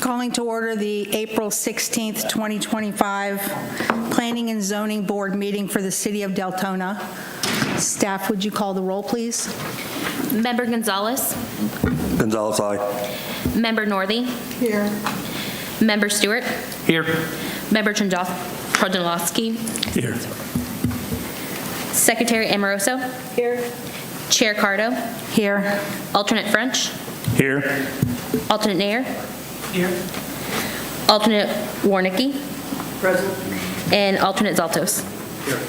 Calling to order the April 16th, 2025 Planning and Zoning Board meeting for the City of Deltona. Staff, would you call the roll, please? Member Gonzalez. Gonzalez, aye. Member Northey. Here. Member Stewart. Here. Member Trojanoski. Here. Secretary Amoroso. Here. Chair Cardo. Here. Alternate French. Here. Alternate Nair. Here. Alternate Warnicki. Present. And alternate Zaltos. Here.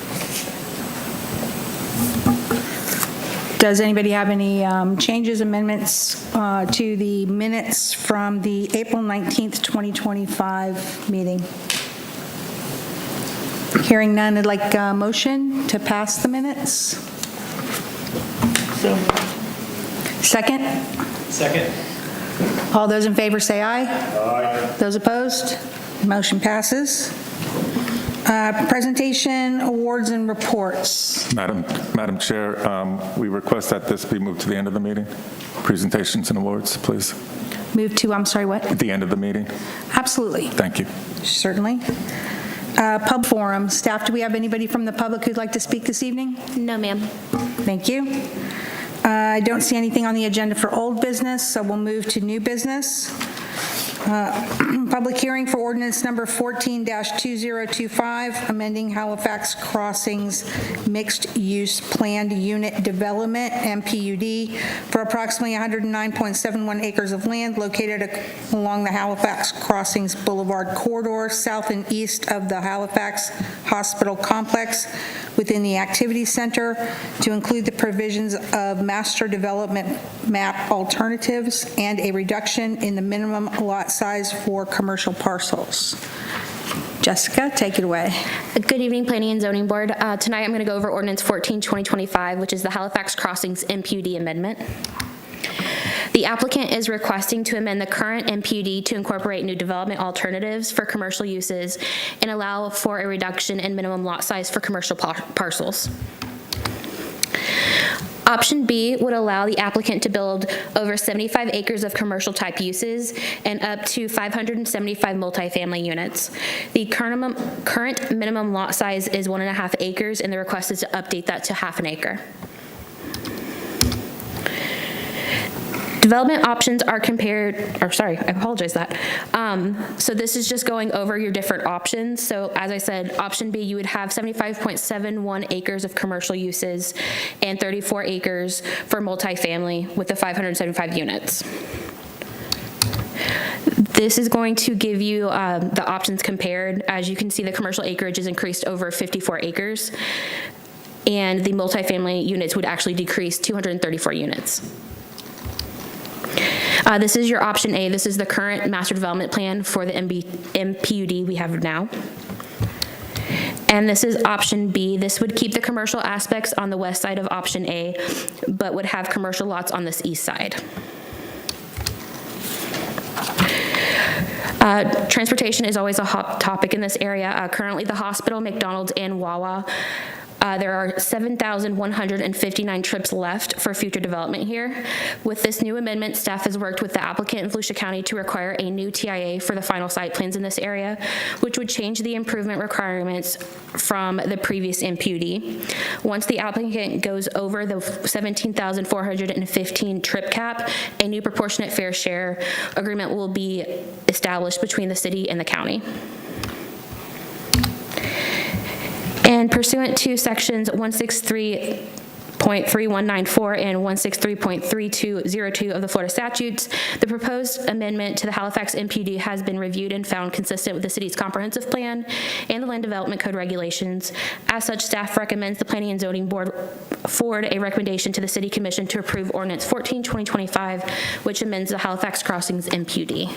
Does anybody have any changes, amendments to the minutes from the April 19th, 2025 meeting? Hearing none, I'd like a motion to pass the minutes. Second? Second. All those in favor say aye. Aye. Those opposed? Motion passes. Presentation, awards, and reports. Madam Chair, we request that this be moved to the end of the meeting. Presentations and awards, please. Move to, I'm sorry, what? The end of the meeting. Absolutely. Thank you. Certainly. Pub forum. Staff, do we have anybody from the public who'd like to speak this evening? No, ma'am. Thank you. I don't see anything on the agenda for old business, so we'll move to new business. Public hearing for ordinance number 14-2025, amending Halifax Crossings Mixed-Use Planned Unit Development, MPUD, for approximately 109.71 acres of land located along the Halifax Crossings Boulevard corridor, south and east of the Halifax Hospital Complex, within the Activity Center, to include the provisions of master development map alternatives and a reduction in the minimum lot size for commercial parcels. Jessica, take it away. Good evening, Planning and Zoning Board. Tonight I'm going to go over Ordinance 14-2025, which is the Halifax Crossings MPUD amendment. The applicant is requesting to amend the current MPUD to incorporate new development alternatives for commercial uses and allow for a reduction in minimum lot size for commercial parcels. Option B would allow the applicant to build over 75 acres of commercial type uses and up to 575 multifamily units. The current minimum lot size is 1.5 acres, and the request is to update that to 1/2 acre. Development options are compared, I apologize that. So this is just going over your different options. So as I said, option B, you would have 75.71 acres of commercial uses and 34 acres for multifamily with the 575 units. This is going to give you the options compared. As you can see, the commercial acreage is increased over 54 acres, and the multifamily units would actually decrease 234 units. This is your option A. This is the current master development plan for the MPUD we have now. And this is option B. This would keep the commercial aspects on the west side of option A, but would have commercial lots on this east side. Transportation is always a hot topic in this area. Currently, the hospital, McDonald's, and Wawa, there are 7,159 trips left for future development here. With this new amendment, staff has worked with the applicant in Volusia County to require a new TIA for the final site plans in this area, which would change the improvement requirements from the previous MPUD. Once the applicant goes over the 17,415 trip cap, a new proportionate fair share agreement will be established between the city and the county. And pursuant to sections 163.3194 and 163.3202 of the Florida statutes, the proposed amendment to the Halifax MPUD has been reviewed and found consistent with the city's comprehensive plan and the land development code regulations. As such, staff recommends the Planning and Zoning Board forward a recommendation to the City Commission to approve Ordinance 14-2025, which amends the Halifax Crossings MPUD.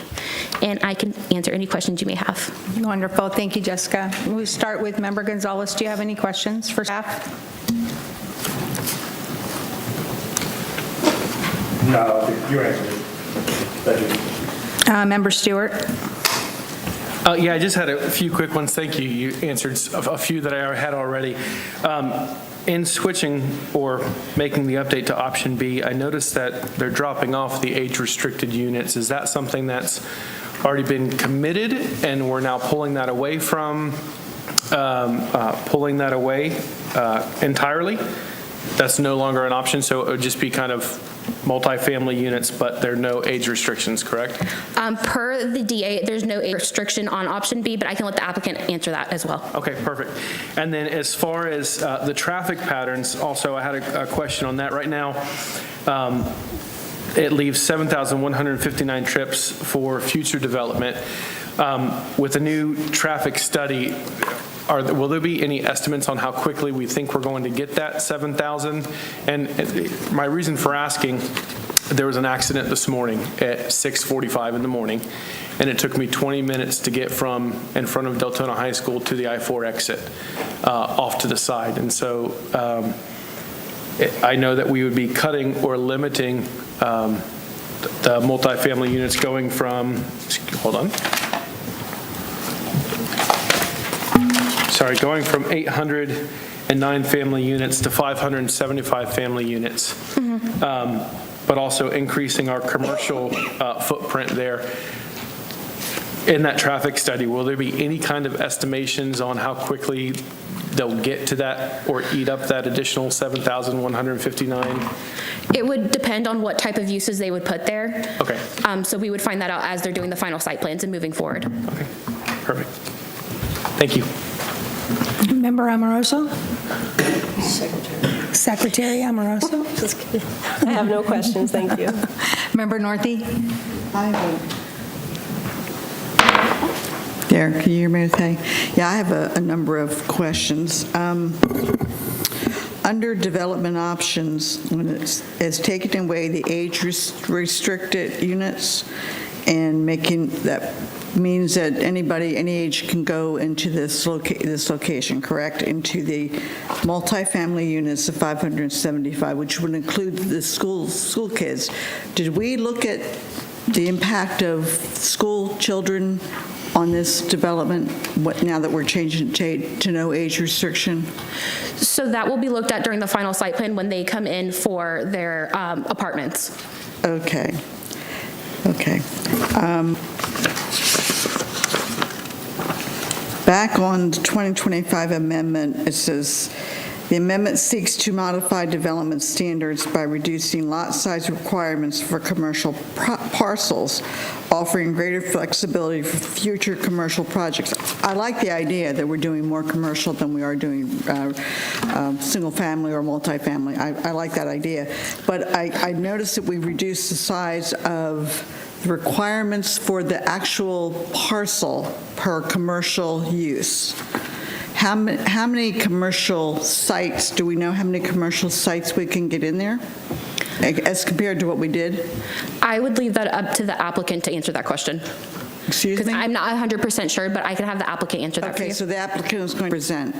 And I can answer any questions you may have. Wonderful. Thank you, Jessica. We'll start with Member Gonzalez. Do you have any questions for staff? No, you answered it. Thank you. Member Stewart. Yeah, I just had a few quick ones. Thank you. You answered a few that I had already. In switching or making the update to option B, I noticed that they're dropping off the age-restricted units. Is that something that's already been committed, and we're now pulling that away entirely. That's no longer an option, so it would just be kind of multifamily units, but there are no age restrictions, correct? Per the DA, there's no age restriction on option B, but I can let the applicant answer that as well. Okay, perfect. And then as far as the traffic patterns, also I had a question on that. Right now, it leaves 7,159 trips for future development. With a new traffic study, will there be any estimates on how quickly we think we're going to get that 7,000? And my reason for asking, there was an accident this morning at 6:45 in the morning, and it took me 20 minutes to get from in front of Deltona High School to the I-4 exit off to the side. And so I know that we would be cutting or limiting the multifamily units going from, going from 809 family units to 575 family units, but also increasing our commercial footprint there. In that traffic study, will there be any kind of estimations on how quickly they'll get to that or eat up that additional 7,159? It would depend on what type of uses they would put there. Okay. So we would find that out as they're doing the final site plans and moving forward. Okay, perfect. Thank you. Member Amoroso? Secretary Amoroso? I have no questions, thank you. Member Northey? There, can you hear me okay? Yeah, I have a number of questions. Under development options, when it's taking away the age-restricted units and making, that means that anybody, any age can go into this location, correct? Into the multifamily units of 575, which would include the school kids. Did we look at the impact of school children on this development, now that we're changing to no age restriction? So that will be looked at during the final site plan when they come in for their apartments. Okay. Back on the 2025 amendment, it says, the amendment seeks to modify development standards by reducing lot size requirements for commercial parcels, offering greater flexibility for future commercial projects. I like the idea that we're doing more commercial than we are doing single family or multifamily. I like that idea. But I noticed that we reduced the size of the requirements for the actual parcel per commercial use. How many commercial sites, do we know how many commercial sites we can get in there as compared to what we did? I would leave that up to the applicant to answer that question. Excuse me? Because I'm not 100% sure, but I can have the applicant answer that for Okay, you. so the applicant is going to present.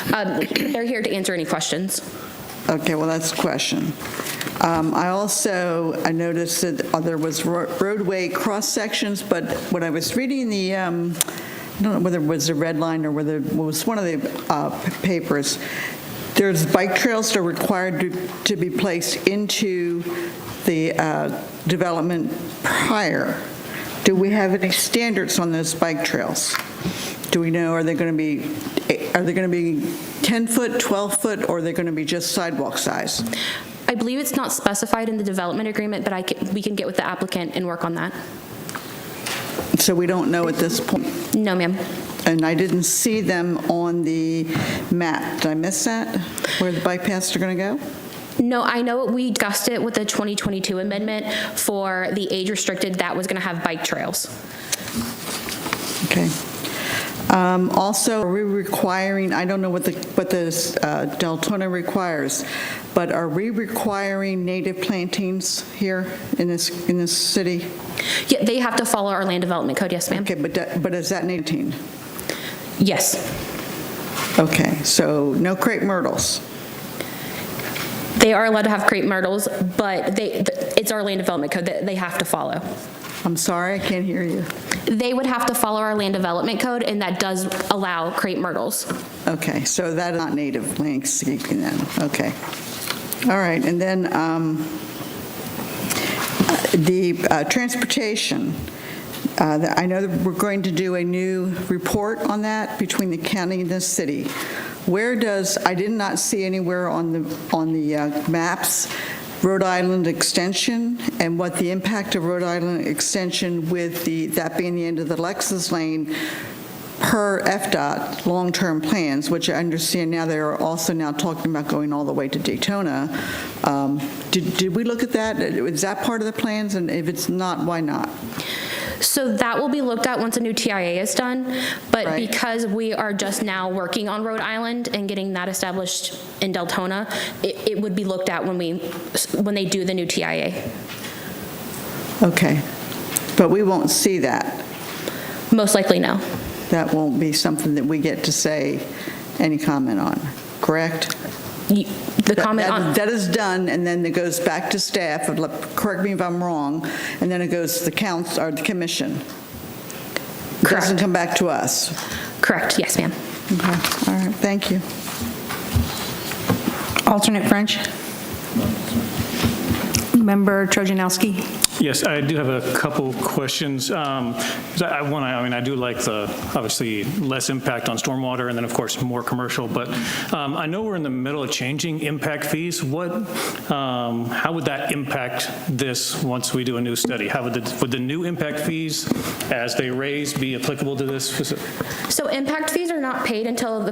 They're here to answer any questions. Okay, well, that's a question. I noticed that there was roadway cross-sections, but when I was reading the, I don't know whether it was a red line or whether it was one of the papers, there's bike trails that are required to be placed into the development prior. Do we have any standards on those bike trails? Do we know, are they going to be 10 foot, 12 foot, or are they going to be just sidewalk size? I believe it's not specified in the development agreement, but we can get with the applicant and work on that. So we don't know at this point? No, ma'am. And I didn't see them on the map. Did I miss that, where the bike paths are going to go? No, I know we discussed it with the 2022 amendment for the age restricted that was going to have bike trails. Okay. Also, are we requiring, I don't know what the Deltona requires, but are we requiring native plantings here in this city? Yeah, they have to follow our land development code, yes, ma'am. Okay, but is that native? Yes. Okay, so no crepe myrtles. They are allowed to have crepe myrtles, but it's our land development code that they have to follow. I'm sorry, I can't hear you. They would have to follow our land development code, and that does allow crepe myrtles. Okay, so that is not native landscaping then, okay. All right, and then the transportation, I know that we're going to do a new report on that between the county and the city. Where does, I did not see anywhere on the maps, Rhode Island Extension, and what the impact of Rhode Island Extension with that being the end of the Lexus lane per FDOT long-term plans, which I understand now they're also now talking about going all the way to Deltona. Did we look at that? Is that part of the plans? And if it's not, why not? So that will be looked at once a new TIA is done, but Right. because we are just now working on Rhode Island and getting that established in Deltona, it would be looked at when they do the new TIA. Okay. But we won't see that. Most likely, no. That won't be something that we get to say any comment on, correct? The comment on, That is done, and then it goes back to staff, and correct me if I'm wrong, and then it goes to the council, or the commission. It Correct. doesn't come back to us. correct, yes, ma'am. Okay, all right, thank you. Alternate French? Member Trojanowski? Yes, I do have a couple questions. 'Cause I do like the, obviously, less impact on stormwater, and then, of course, more commercial, but I know we're in the middle of changing impact fees. How would that impact this once we do a new study? Would the new impact fees, as they raise, be applicable to this facility? So impact fees are not paid until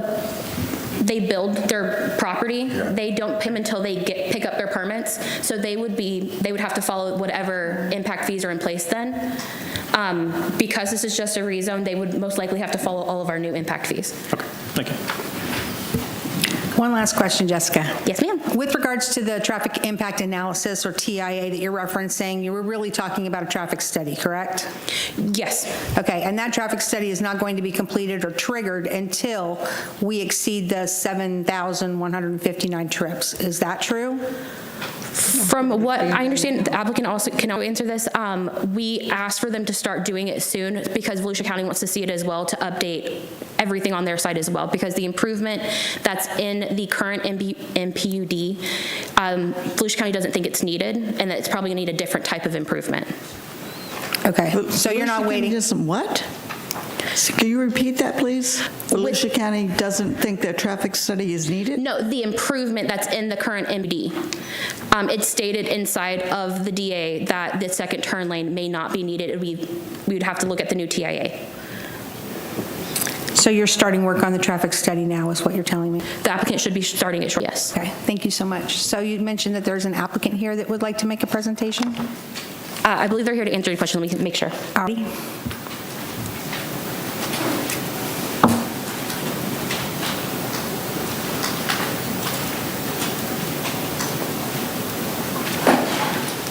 they build their property. They don't pay them until they pick up their permits. So they would have to follow whatever impact fees are in place then. Because this is just a rezone, they would most likely have to follow all of our new impact fees. Okay, thank you. One last question, Jessica. Yes, ma'am. With regards to the traffic impact analysis, or TIA, that you're referencing, you were really talking about a traffic study, correct? Yes. Okay, and that traffic study is not going to be completed or triggered until we exceed the 7,159 trips. Is that true? From what I understand, the applicant also can answer this. We asked for them to start doing it soon because Volusia County wants to see it as well, to update everything on their side as well, because the improvement that's in the current MPUD, Volusia County doesn't think it's needed, and that it's probably going to need a different type of improvement. Okay, so you're not waiting? What? Can you repeat that, please? Volusia County doesn't think their traffic study is needed? No, the improvement that's in the current MD. It's stated inside of the DA that the second turn lane may not be needed. We would have to look at the new TIA. So you're starting work on the traffic study now, is what you're telling me? The applicant should be starting it shortly, yes. Okay, thank you so much. So you mentioned that there's an applicant here that would like to make a presentation? I believe they're here to answer your question. Let me make sure. Alrighty.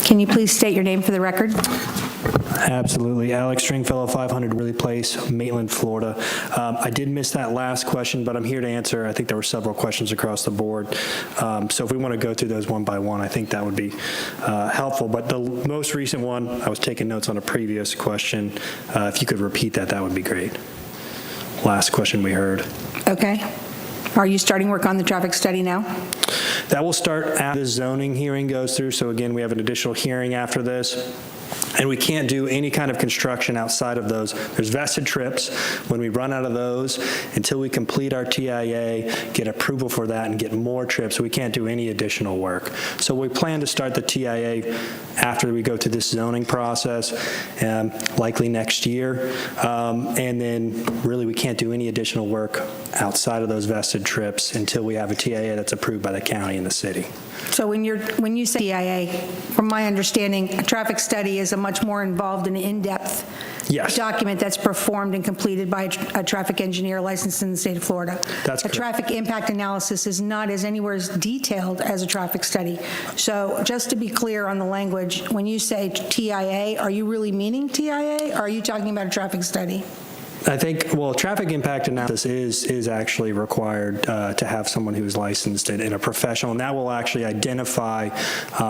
Can you please state your name for the record? Absolutely. Alex Stringfellow, 500 Willie Place, Maitland, Florida. I did miss that last question, but I'm here to answer. I think there were several questions across the board. So if we want to go through those one by one, I think that would be helpful. But the most recent one, I was taking notes on a previous question. If you could repeat that, that would be great. Last question we heard. Okay. Are you starting work on the traffic study now? That will start after the zoning hearing goes through. So again, we have an additional hearing after this. And we can't do any kind of construction outside of those. There's vested trips. When we run out of those, until we complete our TIA, get approval for that, and get more trips, we can't do any additional work. So we plan to start the TIA after we go through this zoning process, likely next year. And then really we can't do any additional work outside of those vested trips until we have a TIA that's approved by the county and the city. So when you say TIA, from my understanding, a traffic study is a much more involved and in-depth Yes. document that's performed and completed by a traffic engineer licensed in the state of Florida. That's A correct. traffic impact analysis is not as anywhere as detailed as a traffic study. So just to be clear on the language, when you say TIA, are you really meaning TIA, or are you talking about a traffic study? I think, well, traffic impact analysis is actually required to have someone who's licensed and a professional, and that will actually identify,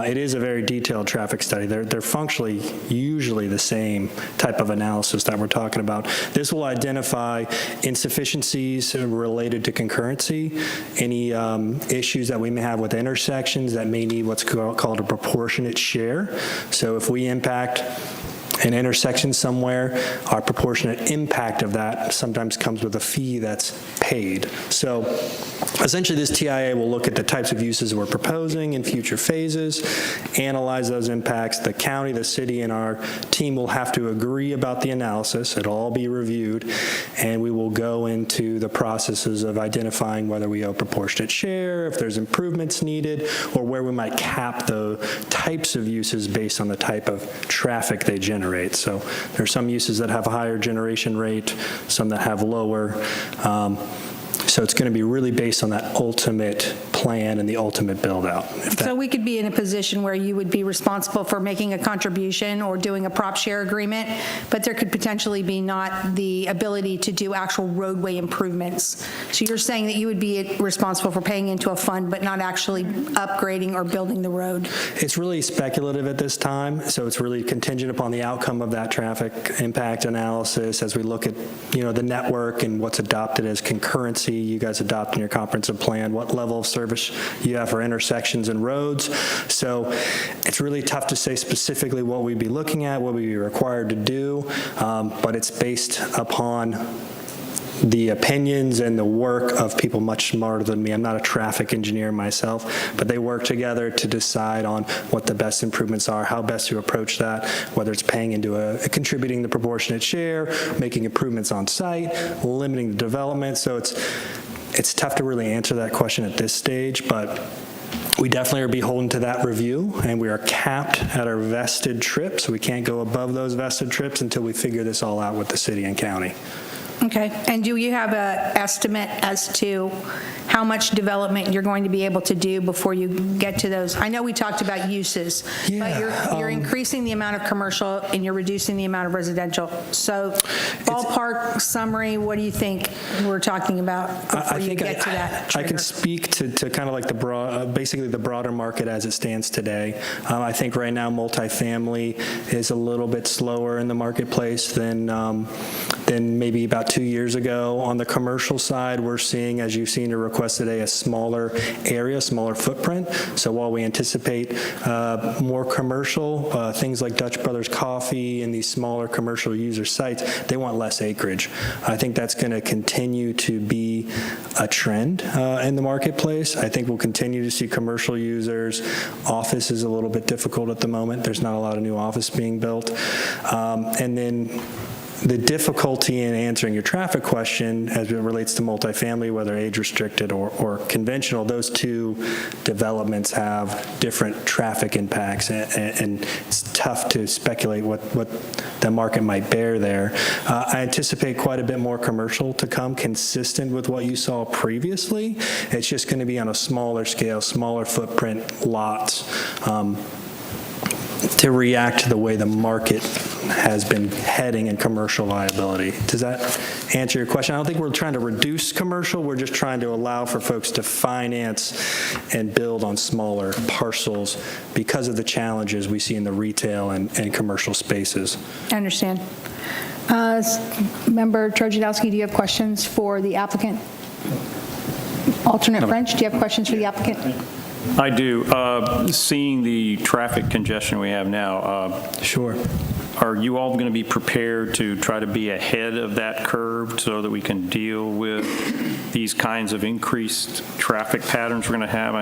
it is a very detailed traffic study. They're functionally usually the same type of analysis that we're talking about. This will identify insufficiencies related to concurrency, any issues that we may have with intersections that may need what's called a proportionate share. So if we impact an intersection somewhere, our proportionate impact of that sometimes comes with a fee that's paid. So essentially, this TIA will look at the types of uses we're proposing in future phases, analyze those impacts. The county, the city, and our team will have to agree about the analysis. It'll all be reviewed, and we will go into the processes of identifying whether we owe proportionate share, if there's improvements needed, or where we might cap the types of uses based on the type of traffic they generate. So there's some uses that have a higher generation rate, some that have lower. So it's going to be really based on that ultimate plan and the ultimate build-out. So we could be in a position where you would be responsible for making a contribution or doing a prop share agreement, but there could potentially be not the ability to do actual roadway improvements. So you're saying that you would be responsible for paying into a fund, but not actually upgrading or building the road? It's really speculative at this time, so it's really contingent upon the outcome of that traffic impact analysis as we look at, the network and what's adopted as concurrency. You guys adopt in your comprehensive plan, what level of service you have for intersections and roads. So it's really tough to say specifically what we'd be looking at, what we'd be required to do, but it's based upon the opinions and the work of people much smarter than me. I'm not a traffic engineer myself, but they work together to decide on what the best improvements are, how best to approach that, whether it's paying into contributing the proportionate share, making improvements on site, limiting the development. So it's tough to really answer that question at this stage, but we definitely are beholden to that review, and we are capped at our vested trips. We can't go above those vested trips until we figure this all out with the city and county. Okay, and do you have an estimate as to how much development you're going to be able to do before you get to those? I know we talked about uses, but you're increasing the amount of commercial and you're reducing the amount of residential. So ballpark summary, what do you think we're talking about before you get to that trigger? I can speak to kind of like basically the broader market as it stands today. I think right now multifamily is a little bit slower in the marketplace than maybe about 2 years ago. On the commercial side, we're seeing, as you've seen a request today, a smaller area, smaller footprint. So while we anticipate more commercial, things like Dutch Brothers Coffee and these smaller commercial user sites, they want less acreage. I think that's going to continue to be a trend in the marketplace. I think we'll continue to see commercial users. Office is a little bit difficult at the moment. There's not a lot of new office being built. And then the difficulty in answering your traffic question as it relates to multifamily, whether age-restricted or conventional, those two developments have different traffic impacts, and it's tough to speculate what the market might bear there. I anticipate quite a bit more commercial to come, consistent with what you saw previously. It's just going to be on a smaller scale, smaller footprint lots, to react to the way the market has been heading in commercial viability. Does that answer your question? I don't think we're trying to reduce commercial. We're just trying to allow for folks to finance and build on smaller parcels because of the challenges we see in the retail and commercial spaces. I understand. Member Trojadowski, do you have questions for the applicant? Alternate French, do you have questions for the applicant? I do. Seeing the traffic congestion we have now, Sure. are you all going to be prepared to try to be ahead of that curve so that we can deal with these kinds of increased traffic patterns we're going to have?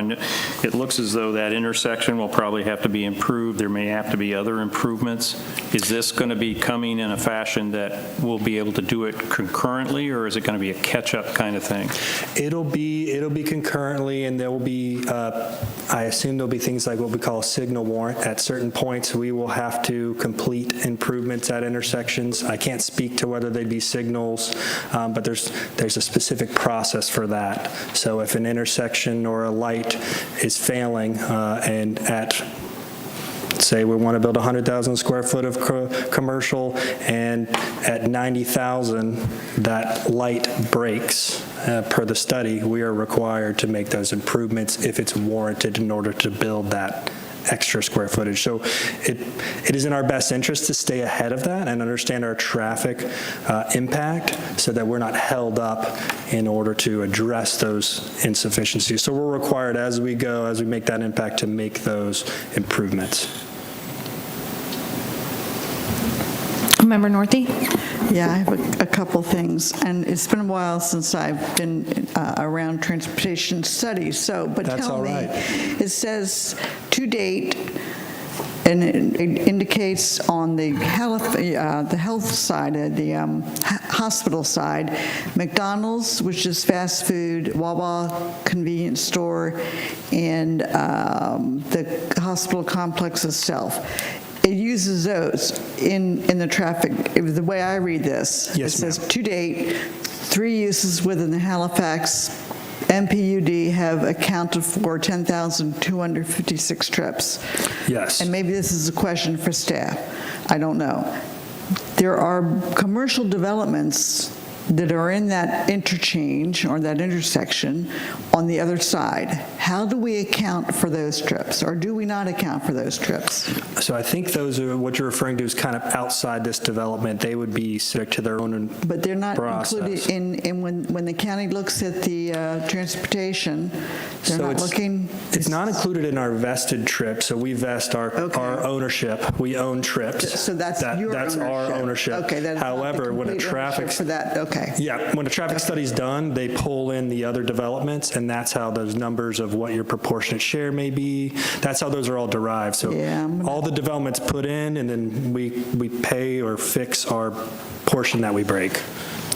It looks as though that intersection will probably have to be improved. There may have to be other improvements. Is this going to be coming in a fashion that we'll be able to do it concurrently, or is it going to be a catch-up kind of thing? It'll be concurrently, and there will be, I assume there'll be things like what we call a signal warrant. At certain points, we will have to complete improvements at intersections. I can't speak to whether they'd be signals, but there's a specific process for that. So if an intersection or a light is failing, and say we want to build 100,000 square foot of commercial, and at 90,000 that light breaks, per the study, we are required to make those improvements if it's warranted in order to build that extra square footage. So it is in our best interest to stay ahead of that and understand our traffic impact so that we're not held up in order to address those insufficiencies. So we're required as we go, as we make that impact, to make those improvements. Member Northey? Yeah, I have a couple things, and it's been a while since I've been around transportation studies, but That's tell all me, right. it says to date, and it indicates on the health side, the hospital side, McDonald's, which is fast food, Wawa convenience store, and the hospital complex itself. It uses those in the traffic. The way I read this, Yes, it says ma'am. to date, 3 uses within the Halifax MPUD have accounted for 10,256 trips. Yes. And maybe this is a question for staff. I don't know. There are commercial developments that are in that interchange or that intersection on the other side. How do we account for those trips, or do we not account for those trips? So I think those are, what you're referring to is kind of outside this development. They would be subject to their own But they're not included process. in when the county looks at the transportation, they're not looking. It's not included in our vested trip, so we vest our ownership. We own trips. So that's your That's our ownership. Okay, that's not the However, when a complete traffic ownership for that, okay. Yeah, when a traffic study's done, they pull in the other developments, and that's how those numbers of what your proportionate share may be, that's how those are all derived. So Yeah, all the developments put in, and then we pay or fix our portion that we break,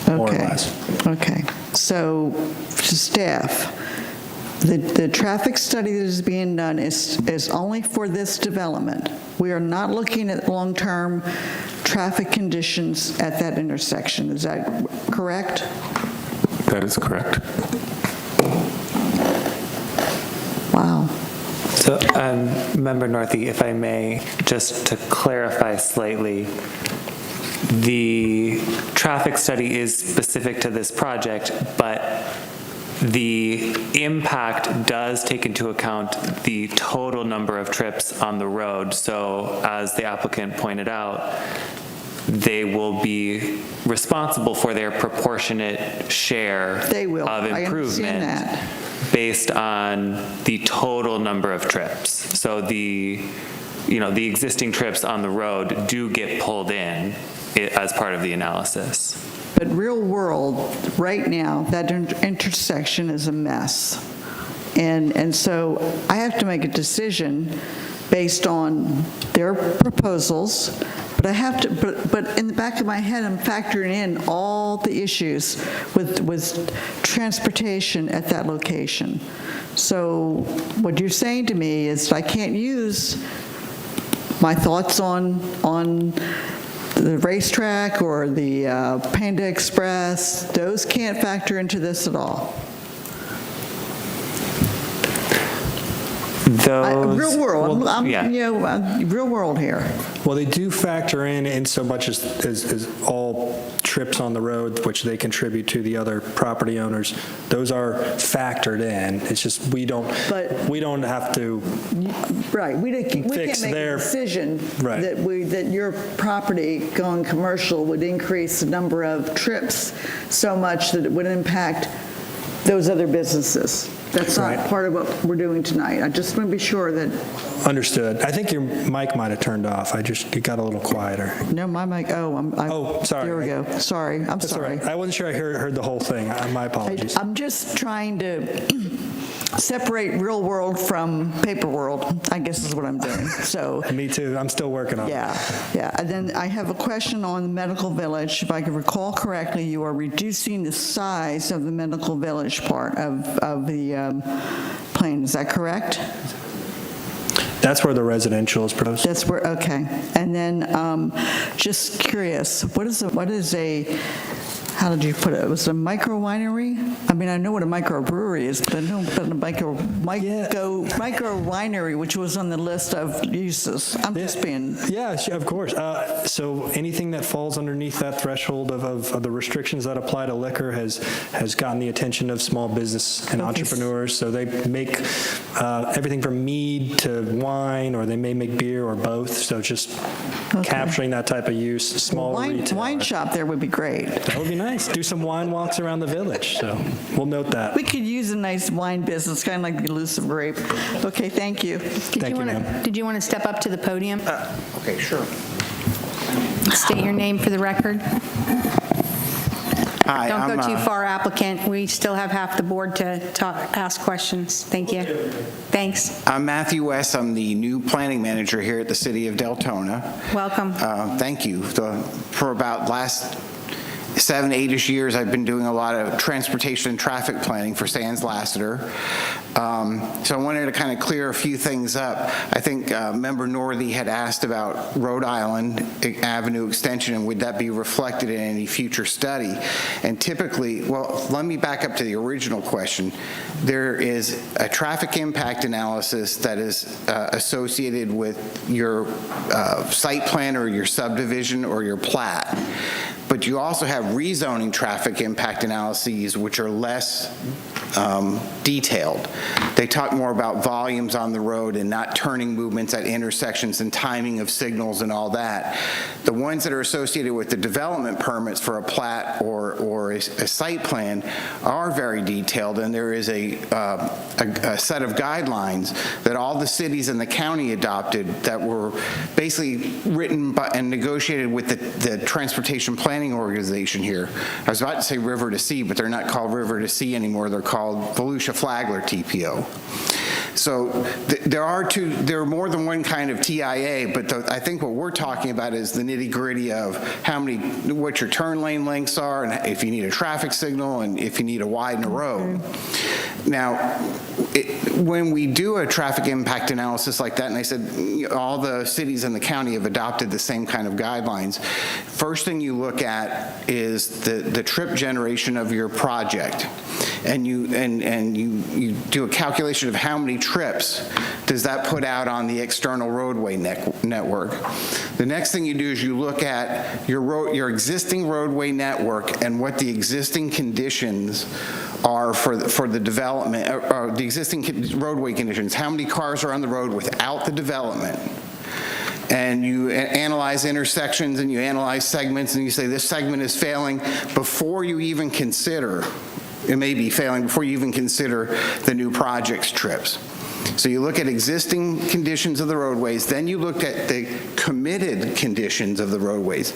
more or less. Okay, so to staff, the traffic study that is being done is only for this development. We are not looking at long-term traffic conditions at that intersection. Is that correct? That is correct. Wow. So, Member Northey, if I may, just to clarify slightly, the traffic study is specific to this project, but the impact does take into account the total number of trips on the road. So as the applicant pointed out, they will be responsible for their proportionate share They will. of I understand improvement that. based on the total number of trips. So the existing trips on the road do get pulled in as part of the analysis. But real world, right now, that intersection is a mess. And so I have to make a decision based on their proposals, but I have to, but in the back of my head, I'm factoring in all the issues with transportation at that location. So what you're saying to me is I can't use my thoughts on the racetrack or the Panda Express. Those can't factor into this at all. Real world, real world here. Well, they do factor in so much as all trips on the road, which they contribute to the other property owners. Those are factored in. It's just we don't have to. Right, we can't make a decision that your property going commercial would increase the number of trips so much that it would impact those other businesses. That's not part of what we're doing tonight. I just want to be sure that. Understood. I think your mic might have turned off. It got a little quieter. No, my mic, sorry. There we go. Sorry, I'm That's all sorry. right. I wasn't sure I heard the whole thing. My apologies. I'm just trying to separate real world from paper world, I guess is what I'm doing. So. Me too. I'm still working on it. Yeah. And then I have a question on the medical village. If I can recall correctly, you are reducing the size of the medical village part of the plan. Is that correct? That's where the residential is proposed. That's where, okay. And then just curious, what is a, how did you put it? It was a micro winery? I mean, I know what a microbrewery is, but I don't know what a micro winery, which was on the list of uses. I'm just being. Yeah, of course. So anything that falls underneath that threshold of the restrictions that apply to liquor has gotten the attention of small business and entrepreneurs. So they make everything from mead to wine, or they may make beer or both. So just capturing that type of use, small retail. Wine shop there would be great. That would be nice. Do some wine walks around the village. So we'll note that. We could use a nice wine business, kind of like the elusive grape. Okay, thank you. Thank you, ma'am. Did you want to step up to the podium? Okay, sure. State your name for the record. Hi, Don't go I'm, too far, applicant. We still have half the board to ask questions. Thank you. Thanks. I'm Matthew West. I'm the new planning manager here at the city of Deltona. Welcome. Thank you. For about last 7, 8-ish years, I've been doing a lot of transportation and traffic planning for Sands Lassiter. So I wanted to kind of clear a few things up. I think Member Northey had asked about Rhode Island Avenue extension, and would that be reflected in any future study? And typically, well, let me back up to the original question. There is a traffic impact analysis that is associated with your site plan or your subdivision or your plat. But you also have rezoning traffic impact analyses, which are less detailed. They talk more about volumes on the road and not turning movements at intersections and timing of signals and all that. The ones that are associated with the development permits for a plat or a site plan are very detailed, and there is a set of guidelines that all the cities in the county adopted that were basically written by and negotiated with the transportation planning organization here. I was about to say River to Sea, but they're not called River to Sea anymore. They're called Volusia Flagler TPO. So there are more than one kind of TIA, but I think what we're talking about is the nitty-gritty of what your turn lane lengths are, and if you need a traffic signal, and if you need to widen a road. Now, when we do a traffic impact analysis like that, and I said all the cities in the county have adopted the same kind of guidelines, first thing you look at is the trip generation of your project. And you do a calculation of how many trips does that put out on the external roadway network. The next thing you do is you look at your existing roadway network and what the existing conditions are for the development, or the existing roadway conditions. How many cars are on the road without the development? And you analyze intersections and you analyze segments, and you say this segment is failing before you even consider, it may be failing before you even consider the new project's trips. So you look at existing conditions of the roadways, then you look at the committed conditions of the roadways.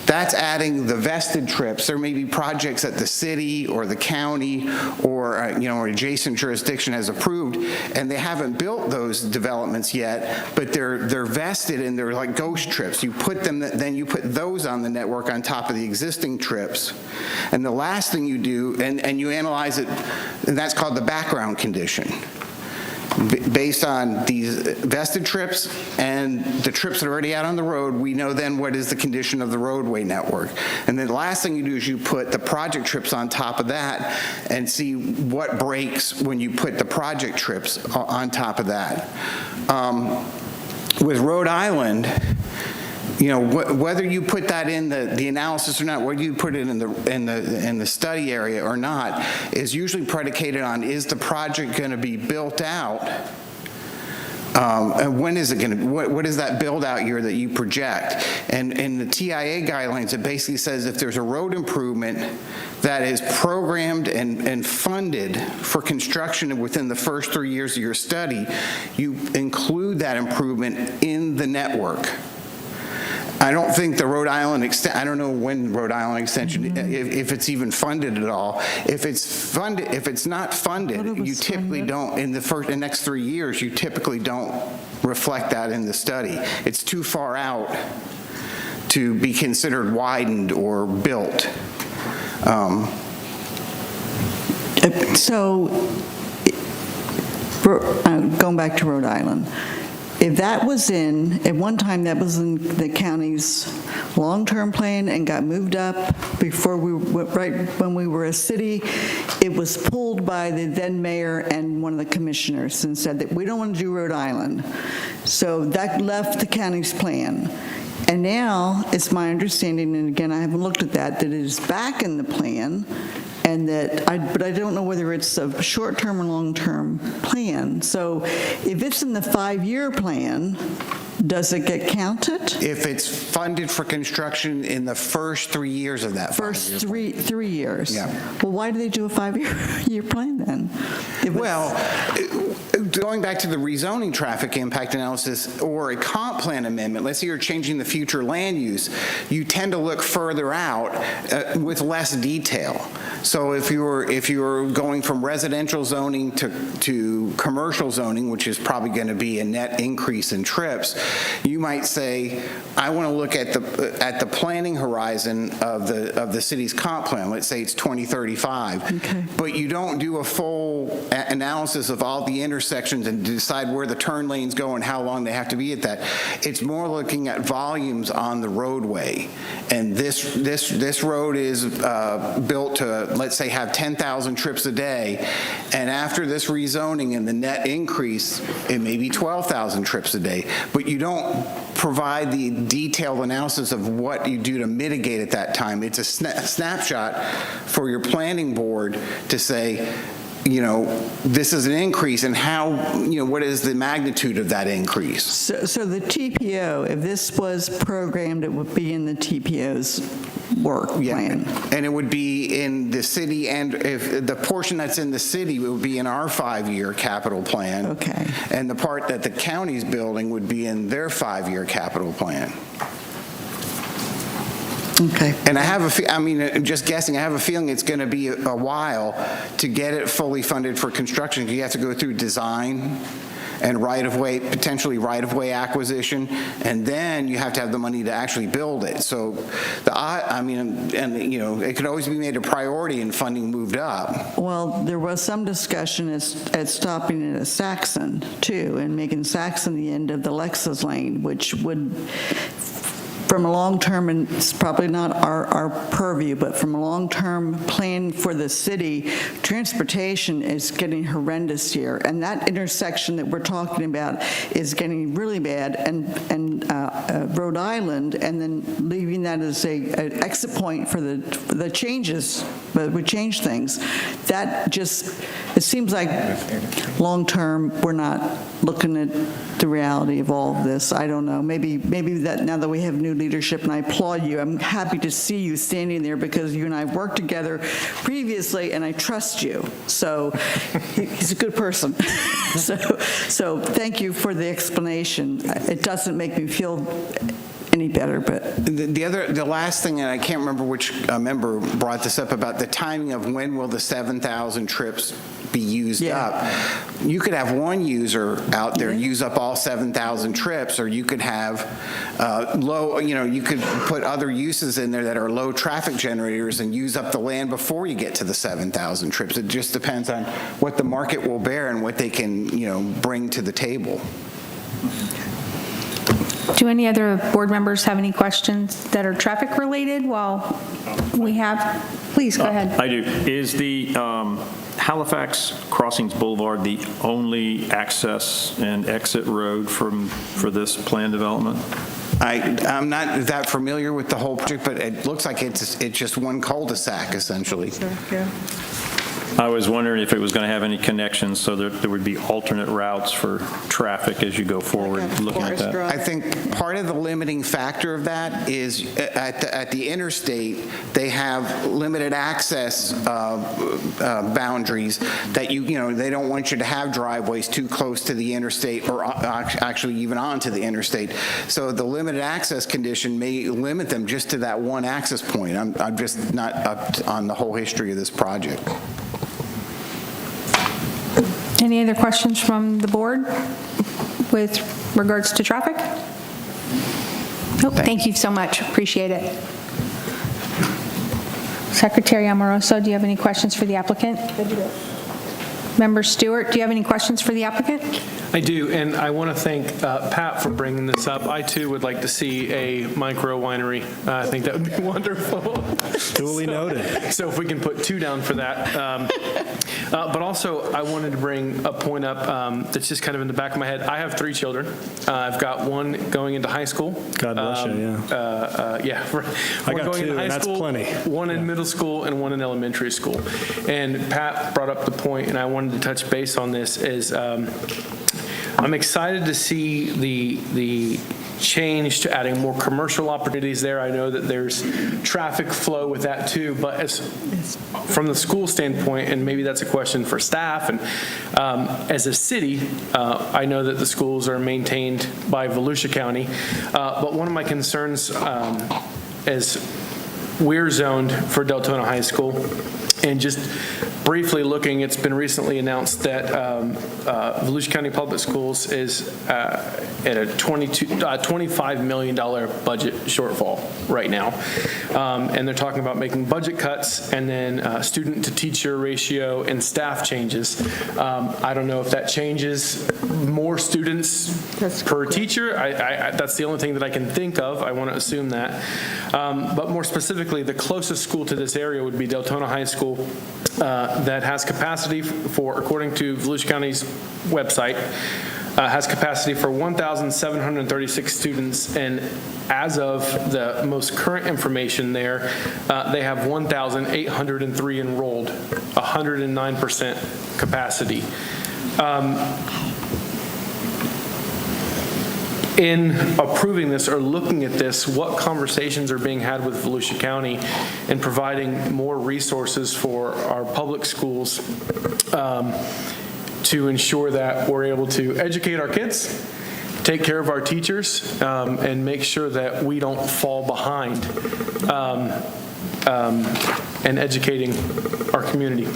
That's adding the vested trips. There may be projects that the city or the county or or adjacent jurisdiction has approved, and they haven't built those developments yet, but they're vested and they're like ghost trips. You put them, then you put those on the network on top of the existing trips, and the last thing you do, and you analyze it, and that's called the background condition. Based on these vested trips and the trips that are already out on the road, we know then what is the condition of the roadway network. And then the last thing you do is you put the project trips on top of that and see what breaks when you put the project trips on top of that. With Rhode Island, whether you put that in the analysis or not, whether you put it in the study area or not, is usually predicated on, is the project going to be built out? And when is it going to? What is that build out year that you project? And in the TIA guidelines, it basically says if there's a road improvement that is programmed and funded for construction within the first 3 years of your study, you include that improvement in the network. I don't think the Rhode Island I don't know when Rhode Island extension, if it's even funded at all. If it's not funded, you typically don't, in the next 3 years, you typically don't reflect that in the study. It's too far out to be considered widened or built. So, going back to Rhode Island, if that was at one time that was in the county's long-term plan and got moved up before right when we were a city, it was pulled by the then mayor and one of the commissioners and said that we don't want to do Rhode Island. So that left the county's plan. And now it's my understanding, and again, I haven't looked at that it is back in the plan, and but I don't know whether it's a short-term or long-term plan. So if it's in the 5-year plan, does it get counted? If it's funded for construction in the first 3 years of that First 5-year plan. 3 years? Yeah. Well, why do they do a 5-year plan then? Well, going back to the rezoning traffic impact analysis or a comp plan amendment, let's say you're changing the future land use, you tend to look further out with less detail. So if you're going from residential zoning to commercial zoning, which is probably going to be a net increase in trips, you might say, I want to look at the planning horizon of the city's comp plan. Let's say it's 2035. Okay. But you don't do a full analysis of all the intersections and decide where the turn lanes go and how long they have to be at that. It's more looking at volumes on the roadway. And this road is built to, let's say, have 10,000 trips a day. And after this rezoning and the net increase, it may be 12,000 trips a day. But you don't provide the detailed analysis of what you do to mitigate at that time. It's a snapshot for your planning board to say, this is an increase, and how, what is the magnitude of that increase? So the TPO, if this was programmed, it would be in the TPO's work plan. And it would be in the city, and if the portion that's in the city would be in our 5-year capital plan. Okay. And the part that the county's building would be in their 5-year capital plan. Okay. And I have just guessing, I have a feeling it's going to be a while to get it fully funded for construction. You have to go through design and potentially right-of-way acquisition, and then you have to have the money to actually build it. So, it could always be made a priority and funding moved up. Well, there was some discussion at stopping it at Saxon, too, and making Saxon the end of the Lexus lane, which would, from a long-term, and it's probably not our purview, but from a long-term plan for the city, transportation is getting horrendous here. And that intersection that we're talking about is getting really bad, and Rhode Island, and then leaving that as an exit point for the changes, but we change things. That just, it seems like long-term, we're not looking at the reality of all of this. I don't know. Maybe that now that we have new leadership, and I applaud you, I'm happy to see you standing there because you and I have worked together previously, and I trust you. So he's a good person. So thank you for the explanation. It doesn't make me feel any better, but the last thing, and I can't remember which member brought this up about the timing of when will the 7,000 trips be used up. You could have one user out there use up all 7,000 trips, or you could have you could put other uses in there that are low traffic generators and use up the land before you get to the 7,000 trips. It just depends on what the market will bear and what they can, bring to the table. Do any other board members have any questions that are traffic related while we have? Please, go ahead. I do. Is the Halifax Crossings Boulevard the only access and exit road for this plan development? I'm not that familiar with the whole project, but it looks like it's just one cul-de-sac, essentially. I was wondering if it was going to have any connections so that there would be alternate routes for traffic as you go forward, looking at that. I think part of the limiting factor of that is at the interstate, they have limited access boundaries that they don't want you to have driveways too close to the interstate or actually even onto the interstate. So the limited access condition may limit them just to that one access point. I'm just not up on the whole history of this project. Any other questions from the board with regards to traffic? Nope, thank you so much, appreciate it. Secretary Amoroso, do you have any questions for the applicant? Member Stewart, do you have any questions for the applicant? I do, and I want to thank Pat for bringing this up. I, too, would like to see a micro winery. I think that would be wonderful. Duly noted. So if we can put 2 down for that. But also, I wanted to bring a point up that's just kind of in the back of my head. I have 3 children. I've got one going into high school. God bless you, yeah. I One got going 2, into high and that's school, plenty. one in middle school, and one in elementary school. And Pat brought up the point, and I wanted to touch base on this, is I'm excited to see the change to adding more commercial opportunities there. I know that there's traffic flow with that too, but from the school standpoint, and maybe that's a question for staff, and as a city, I know that the schools are maintained by Volusia County, but one of my concerns is we're zoned for Deltona High School, and just briefly looking, it's been recently announced that Volusia County Public Schools is at a $25 million budget shortfall right now. And they're talking about making budget cuts and then student-to-teacher ratio and staff changes. I don't know if that changes more students per teacher. That's the only thing that I can think of. I want to assume that. But more specifically, the closest school to this area would be Deltona High School. That has capacity for, according to Volusia County's website, has capacity for 1,736 students, and as of the most current information there, they have 1,803 enrolled, 109% capacity. In approving this or looking at this, what conversations are being had with Volusia County in providing more resources for our public schools to ensure that we're able to educate our kids, take care of our teachers, and make sure that we don't fall behind in educating our community?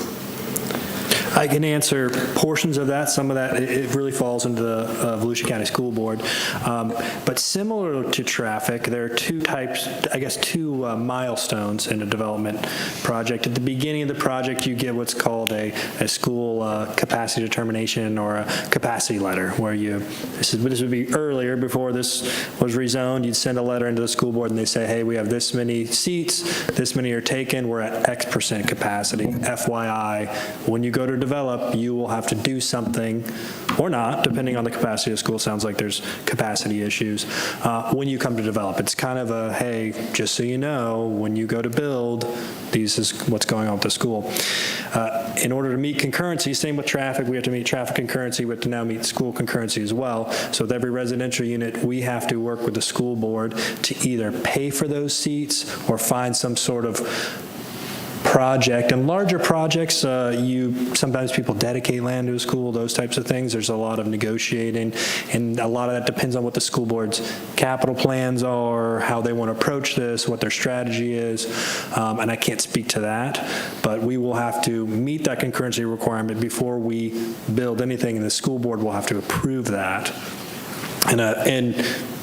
I can answer portions of that. Some of that, it really falls into the Volusia County School Board. But similar to traffic, there are two types, I guess two milestones in a development project. At the beginning of the project, you get what's called a school capacity determination or a capacity letter, where this would be earlier, before this was rezoned, you'd send a letter into the school board and they say, hey, we have this many seats, this many are taken, we're at X% capacity. FYI, when you go to develop, you will have to do something or not, depending on the capacity of the school. Sounds like there's capacity issues. When you come to develop, it's kind of a, hey, just so you know, when you go to build, this is what's going on with the school. In order to meet concurrency, same with traffic, we have to meet traffic concurrency, we have to now meet school concurrency as well. So with every residential unit, we have to work with the school board to either pay for those seats or find some sort of project. And larger projects, sometimes people dedicate land to a school, those types of things. There's a lot of negotiating, and a lot of that depends on what the school board's capital plans are, how they want to approach this, what their strategy is, and I can't speak to that, but we will have to meet that concurrency requirement before we build anything, and the school board will have to approve that. And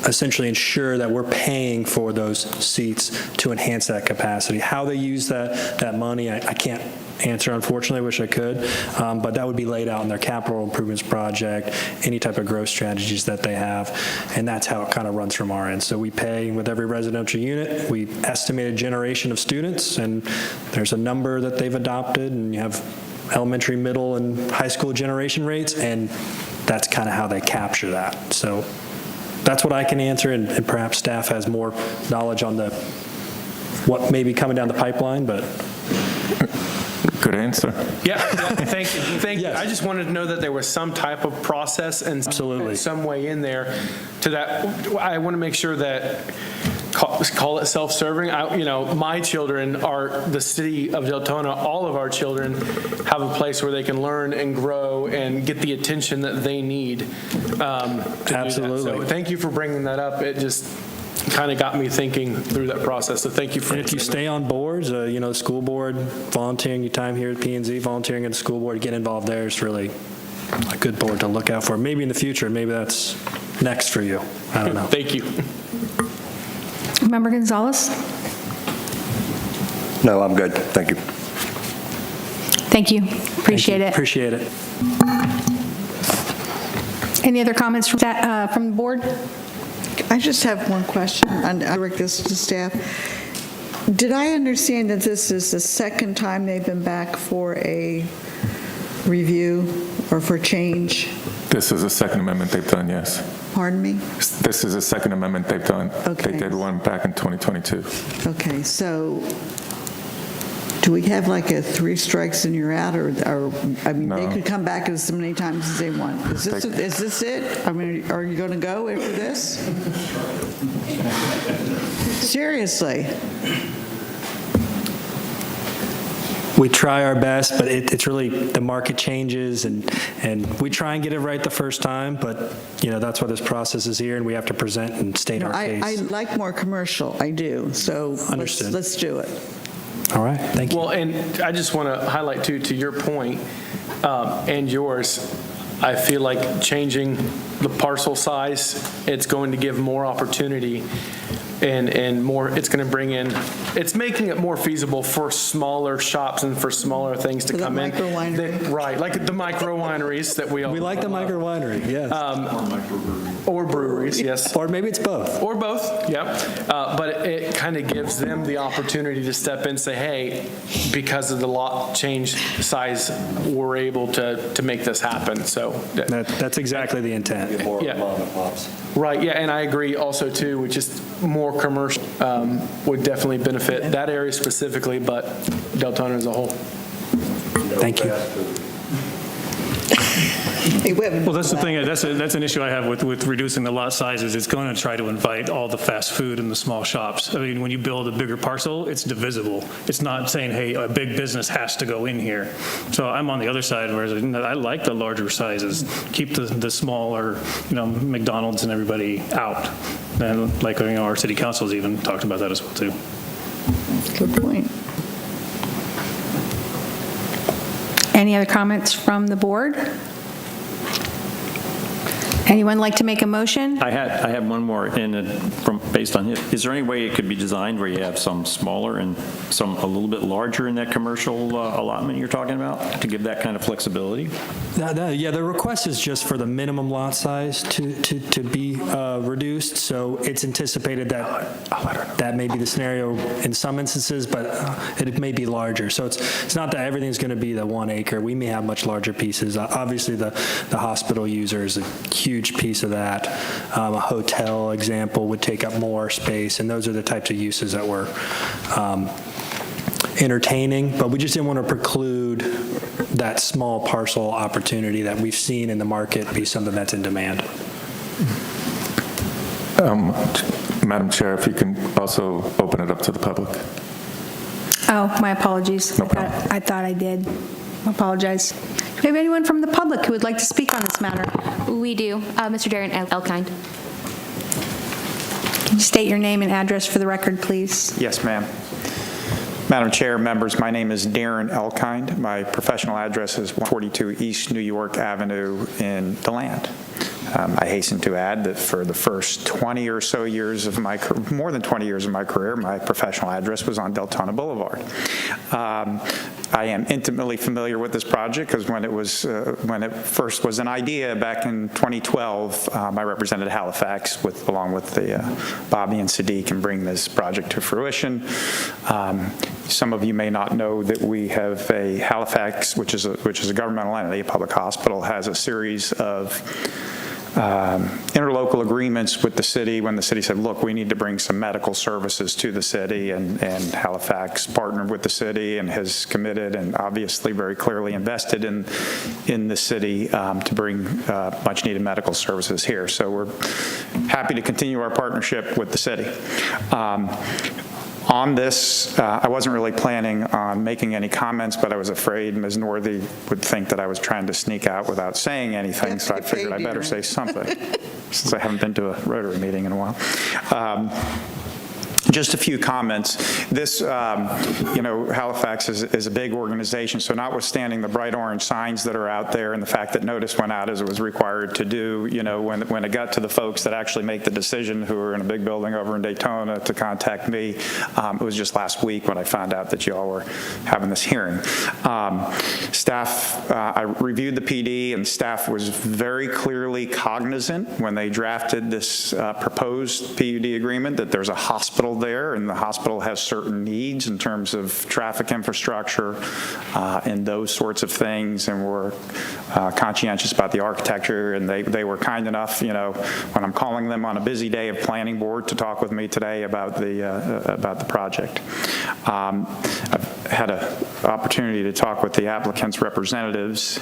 essentially ensure that we're paying for those seats to enhance that capacity. How they use that money, I can't answer, unfortunately. I wish I could, but that would be laid out in their capital improvements project, any type of growth strategies that they have, and that's how it kind of runs from our end. So we pay with every residential unit, we estimate a generation of students, and there's a number that they've adopted, and you have elementary, middle, and high school generation rates, and that's kind of how they capture that. So that's what I can answer, and perhaps staff has more knowledge on what may be coming down the pipeline, but. Good answer. Yeah, thank you. Yes. I just wanted to know that there was some type of process and Absolutely. some way in there to that. I want to make sure that, call it self-serving. My children are the city of Deltona. All of our children have a place where they can learn and grow and get the attention that they need to Absolutely. do that. So thank you for bringing that up. It just kind of got me thinking through that process. So thank you for. And if you stay on boards, the school board, volunteering your time here at P&Z, volunteering at the school board, get involved there is really a good board to look out for. Maybe in the future, maybe that's next for you. I don't know. Thank you. Member Gonzalez? No, I'm good. Thank you. Thank you. Appreciate it. Appreciate it. Any other comments from the board? I just have one question, and I direct this to staff. Did I understand that this is the second time they've been back for a review or for change? This is a second amendment they've done, yes. Pardon me? This is a second amendment they've done. Okay. They did one back in 2022. Okay, so Do we have like a 3 strikes and you're out, or I mean, they No. could come back as many times as they want. Is this it? I mean, are you going to go after this? Seriously? We try our best, but it's really, the market changes, and we try and get it right the first time, but, that's why this process is here, and we have to present and state our I case. like more commercial, I do, so Understood. let's do it. All right, thank you. Well, and I just want to highlight too, to your point, and yours, I feel like changing the parcel size, it's going to give more opportunity and more, it's going to bring in, it's making it more feasible for smaller shops and for smaller things to For the come in. micro winery. Right, like the micro wineries that we all. We like the micro winery, yes. Or breweries, yes. Or maybe it's both. Or both, yeah. But it kind of gives them the opportunity to step in and say, hey, because of the lot change size, we're able to make this happen, so. That's exactly the intent. Yeah. Right, yeah, and I agree also too, with just more commercial would definitely benefit that area specifically, but Deltona as a whole. Thank you. Well, that's the thing, that's an issue I have with reducing the lot sizes. It's going to try to invite all the fast food and the small shops. I mean, when you build a bigger parcel, it's divisible. It's not saying, hey, a big business has to go in here. So I'm on the other side, whereas I like the larger sizes. Keep the smaller, McDonald's and everybody out. And like, our city council's even talked about that as well, too. Good point. Any other comments from the board? Anyone like to make a motion? I had one more, based on it. Is there any way it could be designed where you have some smaller and some a little bit larger in that commercial allotment you're talking about to give that kind of flexibility? Yeah, the request is just for the minimum lot size to be reduced, so it's anticipated that may be the scenario in some instances, but it may be larger. So it's not that everything's going to be the 1 acre. We may have much larger pieces. Obviously, the hospital user is a huge piece of that. A hotel example would take up more space, and those are the types of uses that we're entertaining, but we just didn't want to preclude that small parcel opportunity that we've seen in the market be something that's in demand. Madam Chair, if you can also open it up to the public. Oh, my apologies. No problem. I thought I did. Apologize. Do we have anyone from the public who would like to speak on this matter? We do. Mr. Darren Elkind. Can you state your name and address for the record, please? Yes, ma'am. Madam Chair, members, my name is Darren Elkind. My professional address is 142 East New York Avenue in DeLand. I hasten to add that for the first 20 or so years of more than 20 years of my career, my professional address was on Deltona Boulevard. I am intimately familiar with this project because when it first was an idea back in 2012, I represented Halifax along with Bobby and Sadiq and bring this project to fruition. Some of you may not know that we have a Halifax, which is a governmental entity, a public hospital, has a series of interlocal agreements with the city when the city said, look, we need to bring some medical services to the city, and Halifax partnered with the city and has committed and obviously very clearly invested in the city to bring much needed medical services here. So we're happy to continue our partnership with the city. On this, I wasn't really planning on making any comments, but I was afraid Ms. Northey would think that I was trying to sneak out without saying anything, so I figured I better say something, since I haven't been to a Rotary meeting in a while. Just a few comments. This, Halifax is a big organization, so notwithstanding the bright orange signs that are out there and the fact that notice went out as it was required to do, when it got to the folks that actually make the decision, who are in a big building over in Daytona, to contact me, it was just last week when I found out that you all were having this hearing. Staff, I reviewed the PD, and staff was very clearly cognizant when they drafted this proposed PUD agreement that there's a hospital there, and the hospital has certain needs in terms of traffic infrastructure and those sorts of things, and we're conscientious about the architecture, and they were kind enough, when I'm calling them on a busy day of planning board to talk with me today about the project. I've had an opportunity to talk with the applicant's representatives,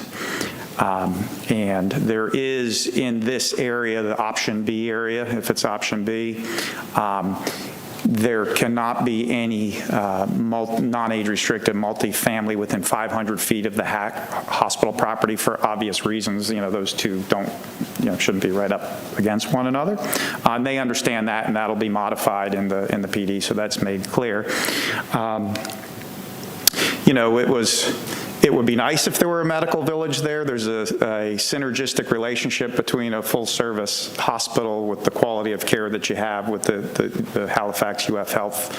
and there is in this area, the option B area, if it's option B, there cannot be any non-age restricted multifamily within 500 feet of the hospital property for obvious reasons. Those two shouldn't be right up against one another. And they understand that, and that'll be modified in the PD, so that's made clear. It would be nice if there were a medical village there. There's a synergistic relationship between a full-service hospital with the quality of care that you have with the Halifax UF Health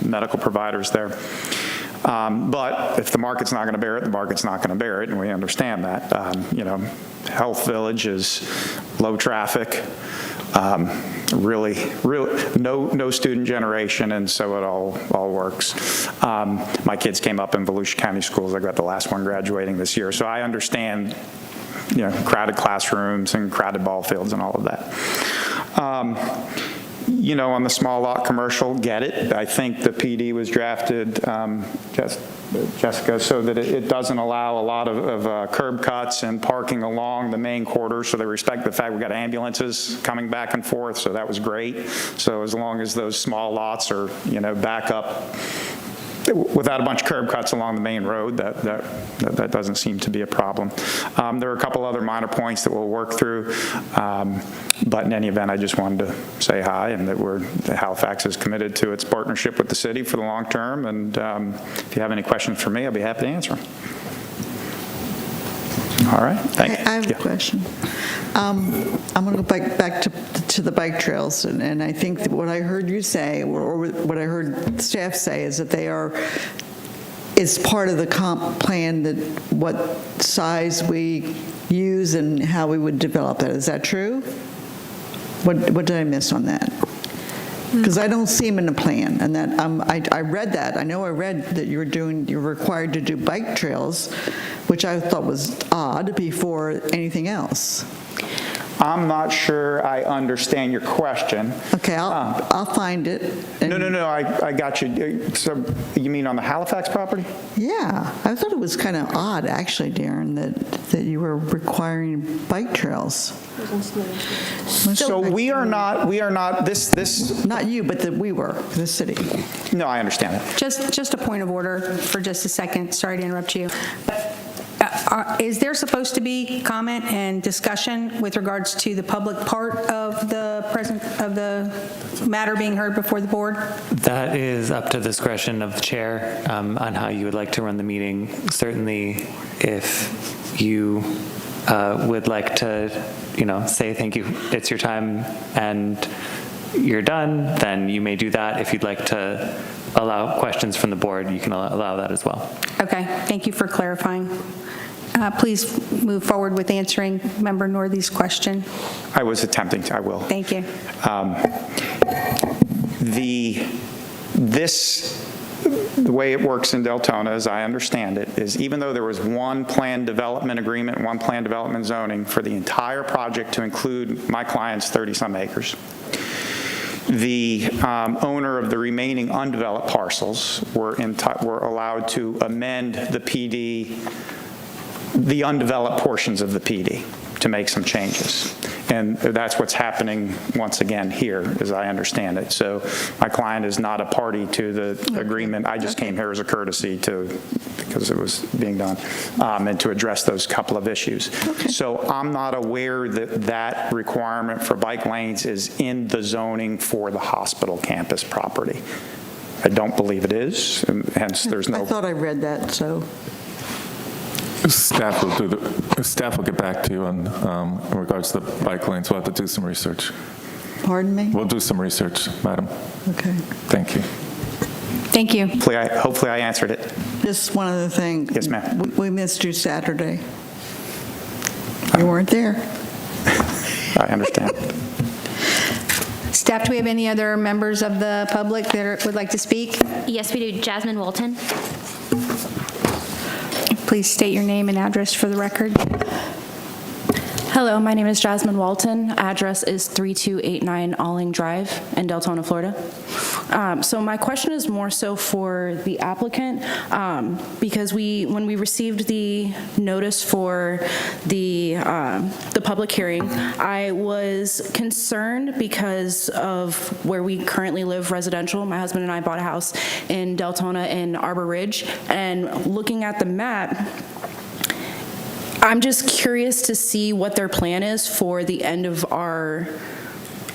medical providers there. But if the market's not going to bear it, the market's not going to bear it, and we understand that. Health Village is low traffic, really no student generation, and so it all works. My kids came up in Volusia County schools. I got the last one graduating this year, so I understand crowded classrooms and crowded ball fields and all of that. On the small lot commercial, get it. I think the PD was drafted, Jessica, so that it doesn't allow a lot of curb cuts and parking along the main corridor, so they respect the fact we've got ambulances coming back and forth, so that was great. So as long as those small lots are, back up without a bunch of curb cuts along the main road, that doesn't seem to be a problem. There are a couple other minor points that we'll work through, but in any event, I just wanted to say hi, and that Halifax is committed to its partnership with the city for the long term, and if you have any questions for me, I'll be happy to answer them. All right, thank you. I have a question. I'm going to go back to the bike trails, and I think that what I heard you say, or what I heard staff say, is that it's part of the comp plan, that what size we use and how we would develop that. Is that true? What did I miss on that? Because I don't see them in the plan, and that I read that. I know I read that you're required to do bike trails, which I thought was odd before anything else. I'm not sure I understand your question. Okay, I'll find it. No, I got you. So you mean on the Halifax property? Yeah, I thought it was kind of odd, actually, Darren, that you were requiring bike trails. So we are not, this. Not you, but that we were, the city. No, I understand that. Just a point of order for just a second. Sorry to interrupt you. Is there supposed to be comment and discussion with regards to the public part of the matter being heard before the board? That is up to the discretion of the chair on how you would like to run the meeting. Certainly, if you would like to, say thank you, it's your time, and you're done, then you may do that. If you'd like to allow questions from the board, you can allow that as well. Okay, thank you for clarifying. Please move forward with answering Member Northey's question. I was attempting to, I will. Thank you. The way it works in Deltona, as I understand it, is even though there was one planned development agreement, one planned development zoning for the entire project to include my client's 30-some acres, the owner of the remaining undeveloped parcels were allowed to amend the PD, the undeveloped portions of the PD, to make some changes. And that's what's happening once again here, as I understand it. So my client is not a party to the agreement. I just came here as a courtesy because it was being done, and to address those couple of issues. So I'm not aware that requirement for bike lanes is in the zoning for the hospital campus property. I don't believe it is, and hence there's no. I thought I read that, so. Staff will get back to you on in regards to the bike lanes. We'll have to do some research. Pardon me? We'll do some research, madam. Okay. Thank you. Thank you. Hopefully I answered it. Just one other thing. Yes, ma'am. We missed you Saturday. You weren't there. I understand. Staff, do we have any other members of the public that would like to speak? Yes, we do. Jasmine Walton. Please state your name and address for the record. Hello, my name is Jasmine Walton. Address is 3289 Alling Drive in Deltona, Florida. So my question is more so for the applicant, because when we received the notice for the public hearing, I was concerned because of where we currently live residential. My husband and I bought a house in Deltona in Arbor Ridge, and looking at the map, I'm just curious to see what their plan is for the end of our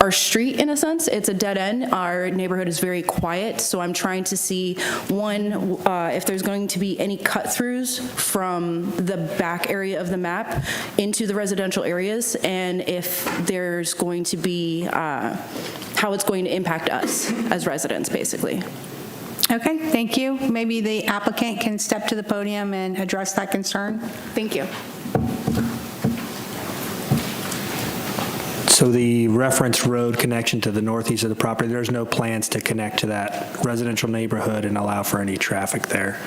street, in a sense. It's a dead end. Our neighborhood is very quiet, so I'm trying to see, one, if there's going to be any cut-throughs from the back area of the map into the residential areas, and if there's going to be, how it's going to impact us as residents, basically. Okay, thank you. Maybe the applicant can step to the podium and address that concern. Thank you. So the reference road connection to the northeast of the property, there's no plans to connect to that residential neighborhood and allow for any traffic there.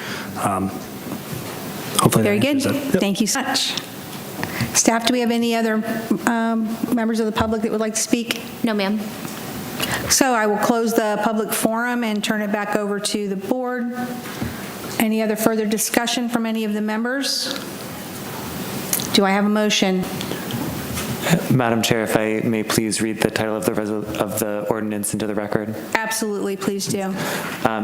Hopefully Very that good. answers that. Yep. Thank you so much. Staff, do we have any other members of the public that would like to speak? No, ma'am. So I will close the public forum and turn it back over to the board. Any other further discussion from any of the members? Do I have a motion? Madam Chair, if I may please read the title of the ordinance into the record. Absolutely, please do.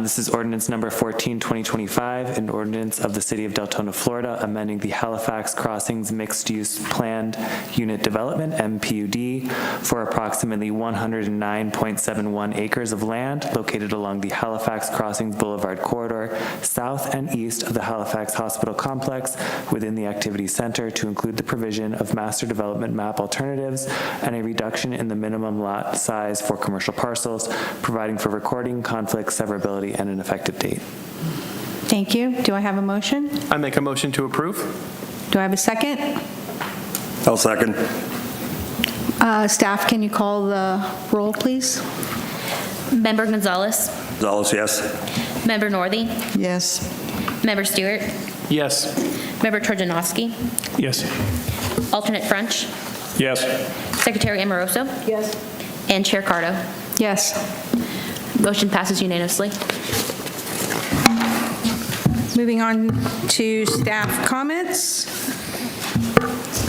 This is ordinance number 14, 2025, an ordinance of the City of Deltona, Florida, amending the Halifax Crossings Mixed-Use Planned Unit Development, MPUD, for approximately 109.71 acres of land located along the Halifax Crossings Boulevard corridor, south and east of the Halifax Hospital Complex, within the Activity Center, to include the provision of master development map alternatives and a reduction in the minimum lot size for commercial parcels, providing for recording, conflict, severability, and an effective date. Thank you. Do I have a motion? I make a motion to approve. Do I have a second? I'll second. Staff, can you call the roll, please? Member Gonzalez. Gonzalez, yes. Member Northey. Yes. Member Stewart. Yes. Member Trojanowski. Yes. Alternate French. Yes. Secretary Amoroso. Yes. And Chair Cardo. Yes. Motion passes unanimously. Moving on to staff comments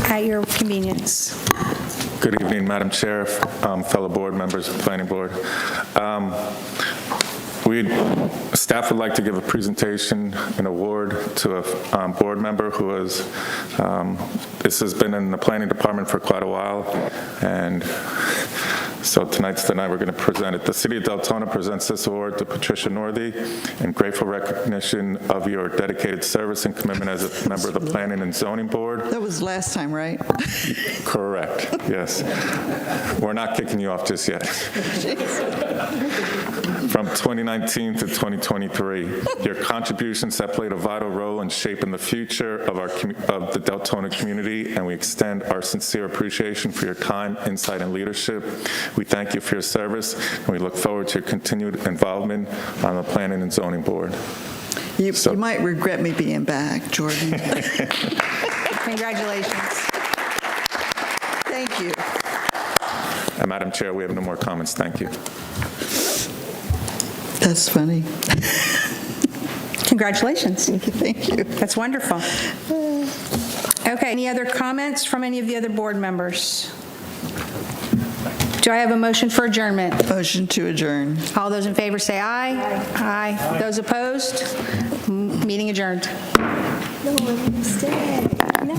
at your convenience. Good evening, Madam Chair, fellow board members of the Planning Board. Staff would like to give a presentation, an award to a board member who has, this has been in the planning department for quite a while, and so tonight's the night we're going to present it. The City of Deltona presents this award to Patricia Northey in grateful recognition of your dedicated service and commitment as a member of the Planning and Zoning Board. That was last time, right? Correct, yes. We're not kicking you off just yet. From 2019 to 2023, your contributions have played a vital role in shaping the future of the Deltona community, and we extend our sincere appreciation for your time, insight, and leadership. We thank you for your service, and we look forward to your continued involvement on the Planning and Zoning Board. You might regret me being back, Jordan. Congratulations. Thank you. And Madam Chair, we have no more comments. Thank you. That's funny. Congratulations. Thank you. That's wonderful. Okay, any other comments from any of the other board members? Do I have a motion for adjournment? Motion to adjourn. All those in favor say aye. Aye. Those opposed? Meeting adjourned. No, stay. No.